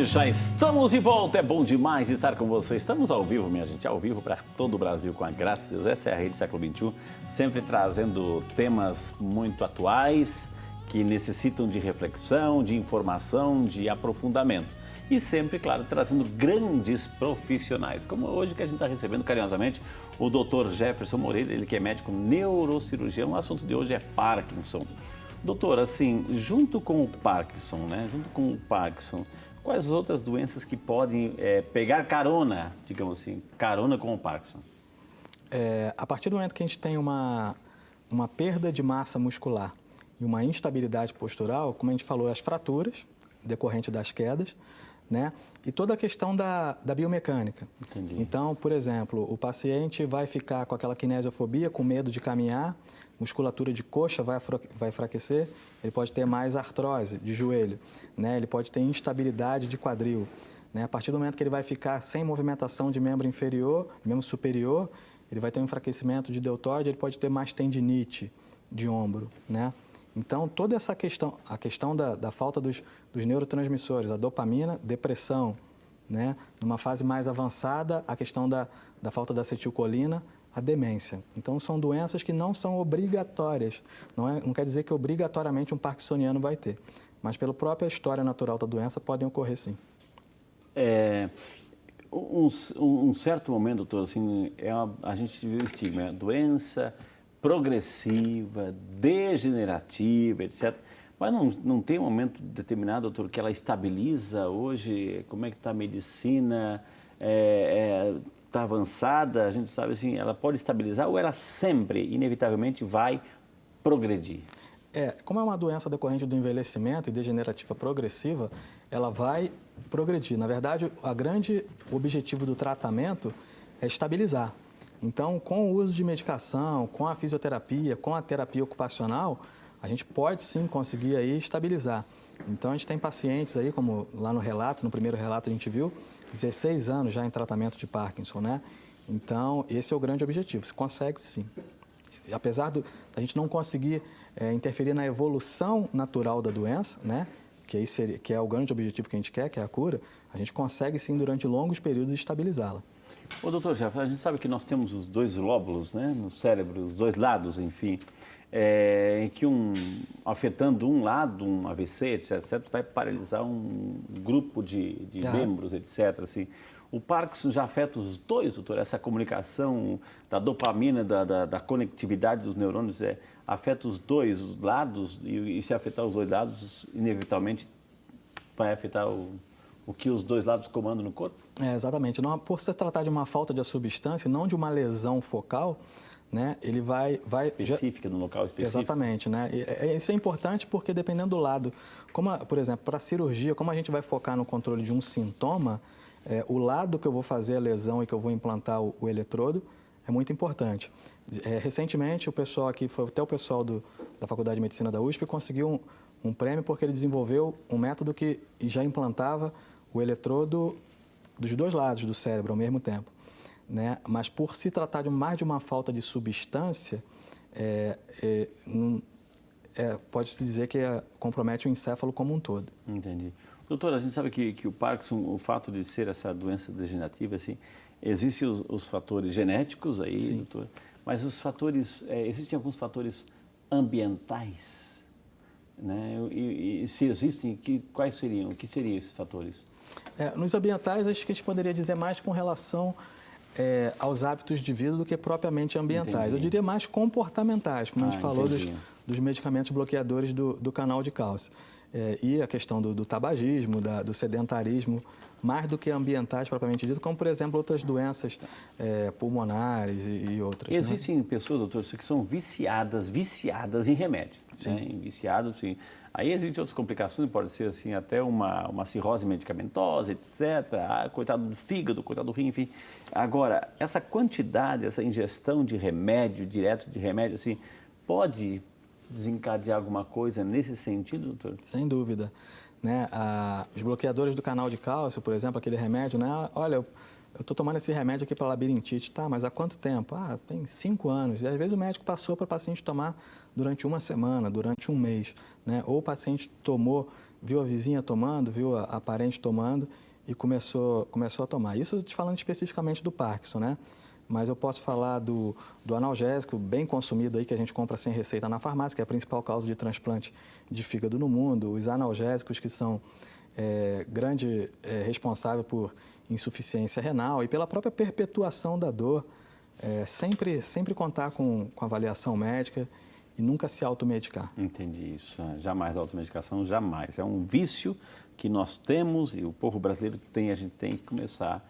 E já estamos de volta, é bom demais estar com vocês. Estamos ao vivo, minha gente, ao vivo para todo o Brasil, com a graça de Deus. Essa é a Rede Século XXI, sempre trazendo temas muito atuais, que necessitam de reflexão, de informação, de aprofundamento. E sempre, claro, trazendo grandes profissionais, como hoje que a gente está recebendo carinhosamente o Dr. Jefferson Moreira, ele que é médico neurocirurgião. O assunto de hoje é Parkinson. Doutor, assim, junto com o Parkinson, quais outras doenças que podem pegar carona, digamos assim, carona com o Parkinson? A partir do momento que a gente tem uma perda de massa muscular e uma instabilidade postural, como a gente falou, as fraturas decorrentes das quedas, né? E toda a questão da biomecânica. Entendi. Então, por exemplo, o paciente vai ficar com aquela kinesiofobia, com medo de caminhar, musculatura de coxa vai enfraquecer, ele pode ter mais artrose de joelho, né? Ele pode ter instabilidade de quadril, né? A partir do momento que ele vai ficar sem movimentação de membro inferior, membro superior, ele vai ter um enfraquecimento de deltoide, ele pode ter mais tendinite de ombro, né? Então, toda essa questão, a questão da falta dos neurotransmissores, a dopamina, depressão, né? Numa fase mais avançada, a questão da falta da acetilcolina, a demência. Então, são doenças que não são obrigatórias. Não quer dizer que obrigatoriamente um parkinsoniano vai ter, mas pela própria história natural da doença, podem ocorrer sim. Um certo momento, doutor, assim, a gente viu o estigma, doença progressiva, degenerativa, etc. Mas não tem um momento determinado, doutor, que ela estabiliza hoje? Como é que está a medicina? Está avançada? A gente sabe assim, ela pode estabilizar ou ela sempre, inevitavelmente, vai progredir? Como é uma doença decorrente do envelhecimento e degenerativa progressiva, ela vai progredir. Na verdade, o grande objetivo do tratamento é estabilizar. Então, com o uso de medicação, com a fisioterapia, com a terapia ocupacional, a gente pode sim conseguir aí estabilizar. Então, a gente tem pacientes aí, como lá no primeiro relato a gente viu, 16 anos já em tratamento de Parkinson, né? Então, esse é o grande objetivo, se consegue sim. Apesar da gente não conseguir interferir na evolução natural da doença, né? Que é o grande objetivo que a gente quer, que é a cura, a gente consegue sim, durante longos períodos, estabilizá-la. Ô, doutor Jefferson, a gente sabe que nós temos os dois lóbulos, né, no cérebro, os dois lados, enfim, em que afetando um lado, um AVC, etc., vai paralisar um grupo de membros, etc., assim. O Parkinson já afeta os dois, doutor? Essa comunicação da dopamina, da conectividade dos neurônios, afeta os dois lados e se afetar os dois lados, inevitavelmente vai afetar o que os dois lados comandam no corpo? Exatamente. Não, por se tratar de uma falta de substância, não de uma lesão focal, né, ele vai específica, no local específico. Exatamente, né? Isso é importante porque dependendo do lado, por exemplo, para a cirurgia, como a gente vai focar no controle de um sintoma, o lado que eu vou fazer a lesão e que eu vou implantar o eletrodo é muito importante. Recentemente, o pessoal aqui, foi até o pessoal da Faculdade de Medicina da USP, conseguiu um prêmio porque ele desenvolveu um método que já implantava o eletrodo dos dois lados do cérebro ao mesmo tempo, né? Mas por se tratar mais de uma falta de substância, pode-se dizer que compromete o encéfalo como um todo. Entendi. Doutor, a gente sabe que o Parkinson, o fato de ser essa doença degenerativa, assim, existem os fatores genéticos aí, sim, doutor, mas os fatores, existem alguns fatores ambientais, né? E se existem, quais seriam? O que seriam esses fatores? Nos ambientais, acho que a gente poderia dizer mais com relação aos hábitos de vida do que propriamente ambientais. Entendi. Eu diria mais comportamentais, como a gente falou dos medicamentos bloqueadores do canal de cálcio. E a questão do tabagismo, do sedentarismo, mais do que ambientais propriamente dito, como, por exemplo, outras doenças pulmonares e outras. Existem, né, pessoas, doutor, que são viciadas em remédio. Sim. Né? Viciadas, sim. Aí existem outras complicações, pode ser assim, até uma cirrose medicamentosa, etc. Coitado do fígado, coitado do rim, enfim. Agora, essa quantidade, essa ingestão de remédio, direto de remédio, assim, pode desencadear alguma coisa nesse sentido, doutor? Sem dúvida. Né? Os bloqueadores do canal de cálcio, por exemplo, aquele remédio, né? Olha, eu estou tomando esse remédio aqui para labirintite, tá, mas há quanto tempo? Tem 5 anos. E às vezes o médico passou para o paciente tomar durante uma semana, durante um mês, né? Ou o paciente tomou viu a vizinha tomando, viu a parente tomando e começou a tomar. Isso te falando especificamente do Parkinson, né? Mas eu posso falar do analgésico bem consumido aí, que a gente compra sem receita na farmácia, que é a principal causa de transplante de fígado no mundo, os analgésicos que são grande responsável por insuficiência renal e pela própria perpetuação da dor. Sempre contar com avaliação médica e nunca se automedicar. Entendi isso. Jamais a automedicação, jamais. É um vício que nós temos e o povo brasileiro tem, a gente tem que começar.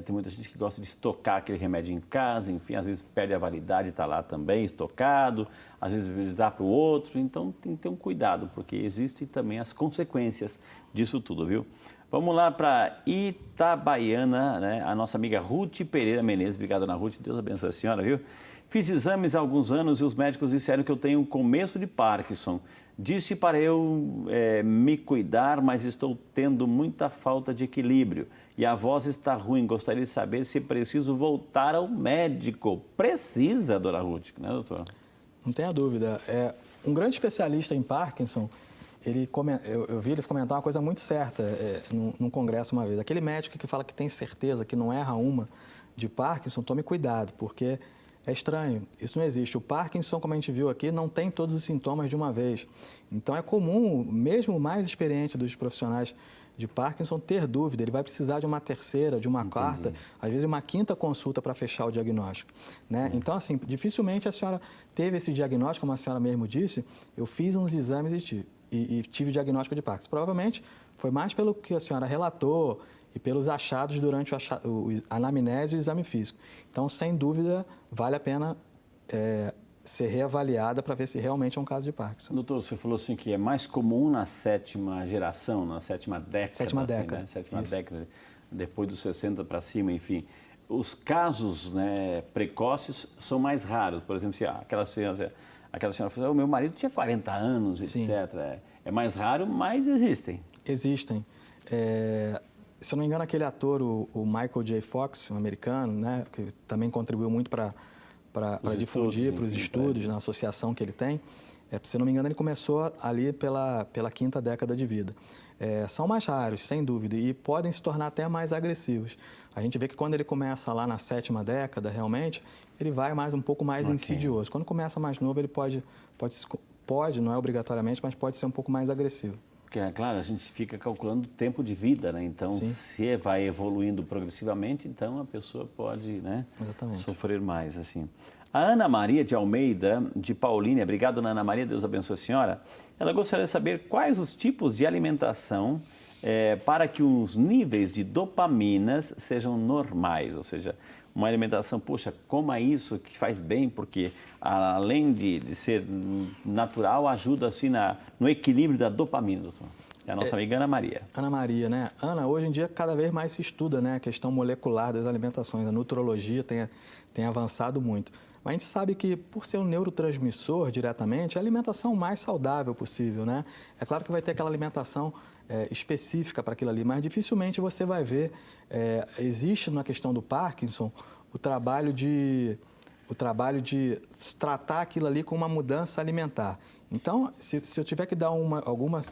Tem muita gente que gosta de estocar aquele remédio em casa, enfim, às vezes perde a validade, está lá também estocado, às vezes dá para o outro, então tem que ter um cuidado, porque existem também as consequências disso tudo, viu? Vamos lá para Itabaiana, né? A nossa amiga Ruth Pereira Menezes. Obrigado, dona Ruth, Deus abençoe a senhora, viu? Fiz exames há alguns anos e os médicos disseram que eu tenho começo de Parkinson. Disse para eu me cuidar, mas estou tendo muita falta de equilíbrio. E a voz está ruim. Gostaria de saber se preciso voltar ao médico. Precisa, dona Ruth, né, doutora? Não tenha dúvida. Um grande especialista em Parkinson, eu vi ele comentar uma coisa muito certa num congresso uma vez. Aquele médico que fala que tem certeza que não erra uma de Parkinson, tome cuidado, porque é estranho, isso não existe. O Parkinson, como a gente viu aqui, não tem todos os sintomas de uma vez. Então é comum, mesmo o mais experiente dos profissionais de Parkinson, ter dúvida. Ele vai precisar de uma terceira, de uma quarta, às vezes uma quinta consulta para fechar o diagnóstico, né? Então, assim, dificilmente a senhora teve esse diagnóstico, como a senhora mesmo disse. Eu fiz uns exames e tive o diagnóstico de Parkinson. Provavelmente foi mais pelo que a senhora relatou e pelos achados durante a anamnese e o exame físico. Então, sem dúvida, vale a pena ser reavaliada para ver se realmente é um caso de Parkinson. Doutor, você falou assim que é mais comum na sétima geração, na sétima década. Sétima década. Né? Sétima década, depois dos 60 para cima, enfim. Os casos, né, precoces são mais raros. Por exemplo, se aquela senhora falou, o meu marido tinha 40 anos, Sim. etc. É mais raro, mas existem. Existem. Se eu não me engano, aquele ator, o Michael J. Fox, um americano, né, que também contribuiu muito para difundir para os estudos, na associação que ele tem, se eu não me engano, ele começou ali pela quinta década de vida. São mais raros, sem dúvida, e podem se tornar até mais agressivos. A gente vê que quando ele começa lá na sétima década, realmente, ele vai um pouco mais insidioso. Quando começa mais novo, ele pode, não é obrigatoriamente, mas pode ser um pouco mais agressivo. Porque, é claro, a gente fica calculando o tempo de vida, né? Então, Sim. se vai evoluindo progressivamente, então a pessoa pode, né, sofrer mais, assim. A Ana Maria de Almeida, de Paulínia, obrigado, Ana Maria, Deus abençoe a senhora. Ela gostaria de saber quais os tipos de alimentação para que os níveis de dopaminas sejam normais, ou seja, uma alimentação, poxa, coma isso que faz bem, porque além de ser natural, ajuda assim no equilíbrio da dopamina, doutor. É a nossa amiga Ana Maria. Ana Maria, né? Ana, hoje em dia cada vez mais se estuda, né, a questão molecular das alimentações. A nutrologia tem avançado muito. Mas a gente sabe que, por ser um neurotransmissor diretamente, é a alimentação mais saudável possível, né? É claro que vai ter aquela alimentação específica para aquilo ali, mas dificilmente você vai ver. Existe na questão do Parkinson o trabalho de tratar aquilo ali com uma mudança alimentar. Então, se eu tiver que dar alguma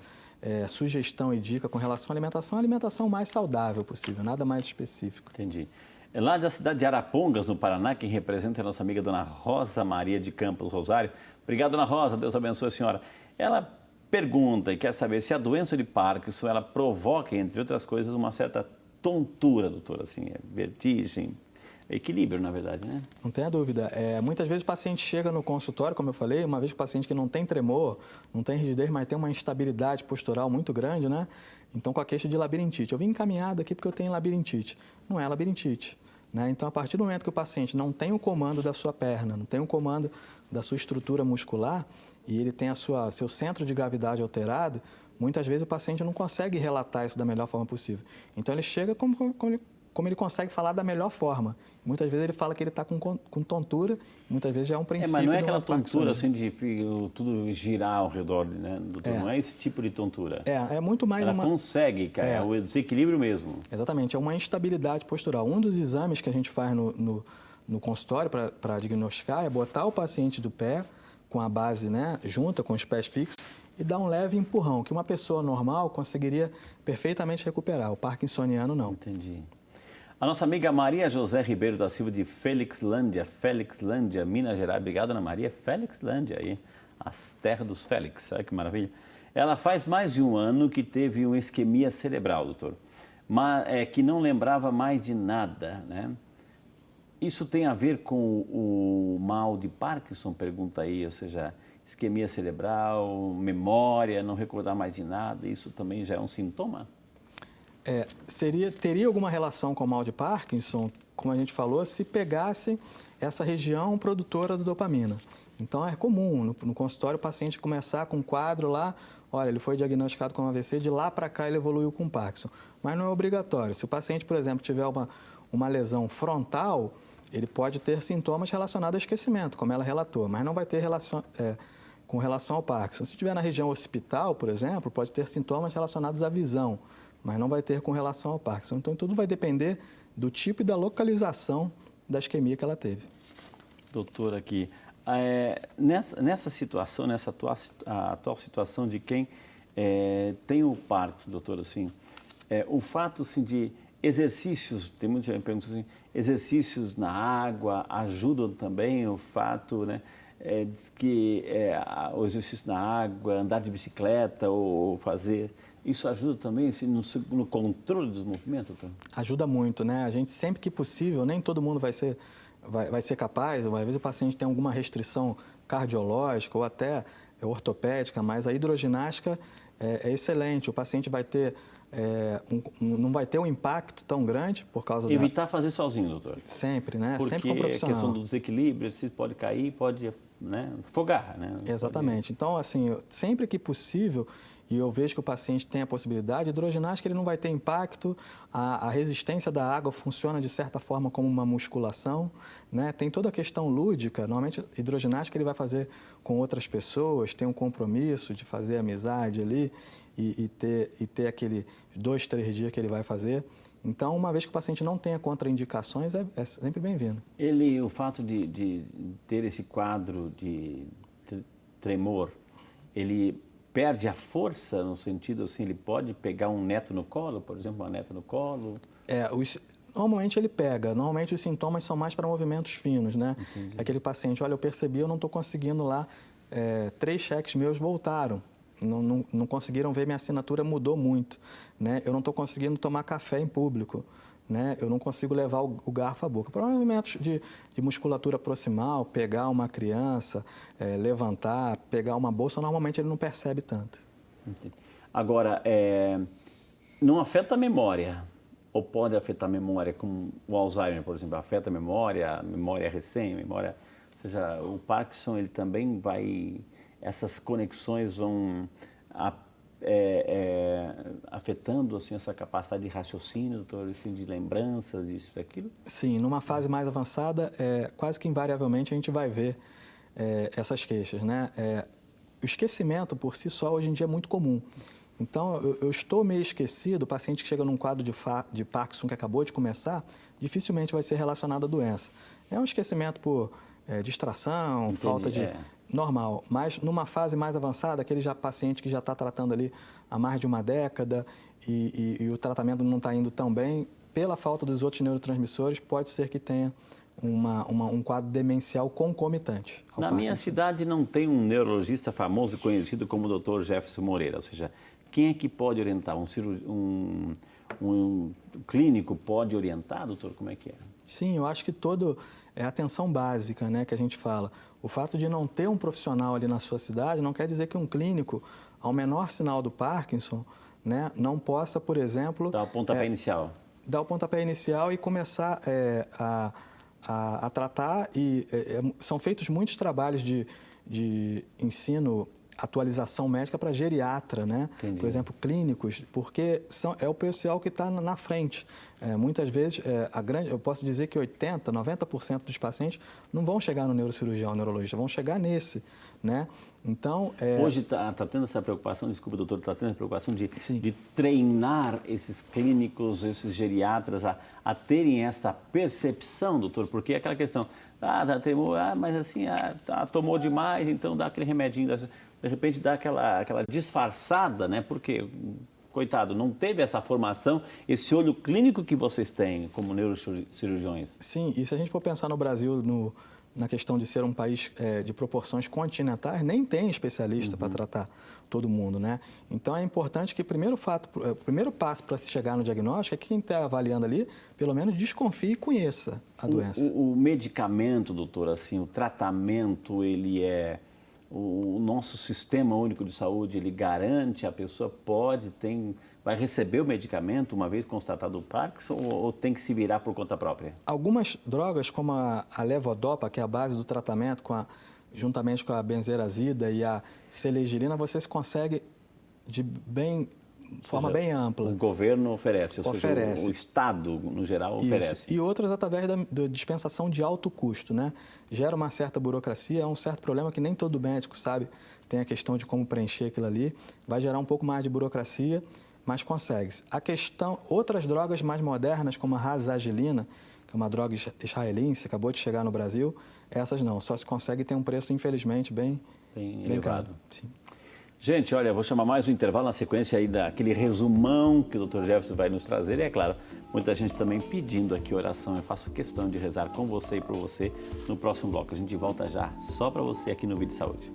sugestão e dica com relação à alimentação, a alimentação mais saudável possível, nada mais específico. Entendi. Lá da cidade de Arapongas, no Paraná, quem representa é a nossa amiga dona Rosa Maria de Campos Rosário. Obrigado, dona Rosa, Deus abençoe a senhora. Ela pergunta e quer saber se a doença de Parkinson, ela provoca, entre outras coisas, uma certa tontura, doutor, assim, vertigem, equilíbrio, na verdade, né? Não tenha dúvida. Muitas vezes o paciente chega no consultório, como eu falei, uma vez que o paciente que não tem tremor, não tem rigidez, mas tem uma instabilidade postural muito grande, né? Então, com a queixa de labirintite. Eu vim encaminhado aqui porque eu tenho labirintite. Não é labirintite, né? Então, a partir do momento que o paciente não tem o comando da sua perna, não tem o comando da sua estrutura muscular e ele tem seu centro de gravidade alterado, muitas vezes o paciente não consegue relatar isso da melhor forma possível. Então, ele chega como ele consegue falar da melhor forma. Muitas vezes ele fala que ele está com tontura, muitas vezes já é um princípio. Mas não é aquela tontura assim de tudo girar ao redor, né, doutor? Não é esse tipo de tontura. É muito mais Ela consegue, é o desequilíbrio mesmo. Exatamente, é uma instabilidade postural. Um dos exames que a gente faz no consultório para diagnosticar é botar o paciente do pé, com a base, né, junta, com os pés fixos, e dá um leve empurrão, que uma pessoa normal conseguiria perfeitamente recuperar. O parkinsoniano não. Entendi. A nossa amiga Maria José Ribeiro da Silva de Felixlândia, Minas Gerais. Obrigado, Ana Maria. Felixlândia aí, as terras dos Félix. Olha que maravilha. Ela faz mais de um ano que teve uma isquemia cerebral, doutor, mas que não lembrava mais de nada, né? Isso tem a ver com o mal de Parkinson, pergunta aí, ou seja, isquemia cerebral, memória, não recordar mais de nada, isso também já é um sintoma? Teria alguma relação com o mal de Parkinson, como a gente falou, se pegasse essa região produtora da dopamina. Então, é comum no consultório o paciente começar com um quadro lá, olha, ele foi diagnosticado com AVC, de lá para cá ele evoluiu com Parkinson. Mas não é obrigatório. Se o paciente, por exemplo, tiver uma lesão frontal, ele pode ter sintomas relacionados ao esquecimento, como ela relatou, mas não vai ter com relação ao Parkinson. Se estiver na região occipital, por exemplo, pode ter sintomas relacionados à visão, mas não vai ter com relação ao Parkinson. Então, tudo vai depender do tipo e da localização da isquemia que ela teve. Doutor, aqui, nessa situação, nessa atual situação de quem tem o Parkinson, doutor, assim, o fato assim, de exercícios, tem muita gente perguntando assim, exercícios na água ajudam também o fato, né, diz que o exercício na água, andar de bicicleta ou fazer, isso ajuda também assim, no controle dos movimentos? Doutor? Ajuda muito, né? A gente sempre que possível, nem todo mundo vai ser capaz, às vezes o paciente tem alguma restrição cardiológica ou até ortopédica, mas a hidroginástica é excelente, o paciente vai ter não vai ter um impacto tão grande por causa Evitar fazer sozinho, doutor? Sempre, né? Porque sempre com o profissional. A questão do desequilíbrio, você pode cair, pode, né, afogar, né? Exatamente. Então, assim, sempre que possível, e eu vejo que o paciente tem a possibilidade, a hidroginástica ele não vai ter impacto, a resistência da água funciona de certa forma como uma musculação, né? Tem toda a questão lúdica, normalmente a hidroginástica ele vai fazer com outras pessoas, tem um compromisso de fazer amizade ali e ter aquele 2, 3 dias que ele vai fazer. Então, uma vez que o paciente não tenha contraindicações, é sempre bem-vindo. O fato de ter esse quadro de tremor, ele perde a força no sentido assim, ele pode pegar um neto no colo, por exemplo, uma neta no colo? Normalmente ele pega, normalmente os sintomas são mais para movimentos finos, né? Entendi. Aquele paciente, olha, eu percebi, eu não estou conseguindo lá, 3 cheques meus voltaram. Não conseguiram ver, minha assinatura mudou muito, né? Eu não estou conseguindo tomar café em público, né? Eu não consigo levar o garfo à boca. Para movimentos de musculatura proximal, pegar uma criança, levantar, pegar uma bolsa, normalmente ele não percebe tanto. Entendi. Agora, não afeta a memória? Ou pode afetar a memória, como o Alzheimer, por exemplo, afeta a memória recém, memória... Ou seja, o Parkinson, ele também vai... Essas conexões vão afetando assim, essa capacidade de raciocínio, doutor, enfim, de lembranças, isso e aquilo? Sim, numa fase mais avançada, quase que invariavelmente a gente vai ver essas queixas, né? O esquecimento por si só hoje em dia é muito comum. Então, eu estou meio esquecido, o paciente que chega num quadro de Parkinson que acabou de começar, dificilmente vai ser relacionado à doença. É um esquecimento por distração, Entendi, falta de... Normal, mas numa fase mais avançada, aquele paciente que já está tratando ali há mais de uma década e o tratamento não está indo tão bem, pela falta dos outros neurotransmissores, pode ser que tenha um quadro demencial concomitante. Na minha cidade não tem um neurologista famoso e conhecido como o Dr. Jefferson Moreira, ou seja, quem é que pode orientar? Um clínico pode orientar, doutor? Como é que é? Sim, eu acho que é a atenção básica, né, que a gente fala. O fato de não ter um profissional ali na sua cidade não quer dizer que um clínico, ao menor sinal do Parkinson, né, não possa, por exemplo... Dar o pontapé inicial. Dar o pontapé inicial e começar a tratar. São feitos muitos trabalhos de ensino atualização médica para geriatra, né? Entendi. Por exemplo, clínicos, porque é o pessoal que está na frente. Muitas vezes, eu posso dizer que 80%, 90% dos pacientes não vão chegar no neurocirurgião, neurologista, vão chegar nesse, né? Então, hoje está tendo essa preocupação, desculpa, doutor, está tendo a preocupação de Sim. treinar esses clínicos, esses geriatras a terem essa percepção, doutor, porque é aquela questão, mas assim, tomou demais, então dá aquele remedinho, de repente dá aquela disfarçada, né? Porque, coitado, não teve essa formação, esse olho clínico que vocês têm como neurocirurgiões. Sim, e se a gente for pensar no Brasil, na questão de ser um país de proporções continentais, nem tem especialista para tratar todo mundo, né? Então é importante que o primeiro passo para se chegar no diagnóstico é que quem está avaliando ali, pelo menos desconfie e conheça a doença. O medicamento, doutor, assim, o tratamento, ele o nosso sistema único de saúde, ele garante, a pessoa vai receber o medicamento uma vez constatado o Parkinson ou tem que se virar por conta própria? Algumas drogas, como a levodopa, que é a base do tratamento, juntamente com a benzerazida e a selegiline, você consegue de forma bem ampla. O governo oferece, ou seja, o Estado, no geral, oferece. Isso. E outras através da dispensação de alto custo, né? Gera uma certa burocracia, é um certo problema que nem todo médico sabe. Tem a questão de como preencher aquilo ali. Vai gerar um pouco mais de burocracia, mas consegue-se. Outras drogas mais modernas, como a razagilina, que é uma droga israelense, acabou de chegar no Brasil, essas não, só se consegue ter um preço, infelizmente, bem elevado. Sim. Gente, olha, vou chamar mais um intervalo na sequência aí daquele resumão que o Dr. Jefferson vai nos trazer. E é claro, muita gente também pedindo aqui oração. Eu faço questão de rezar com você e por você no próximo bloco. A gente volta já só para você aqui no Vídeo Saúde.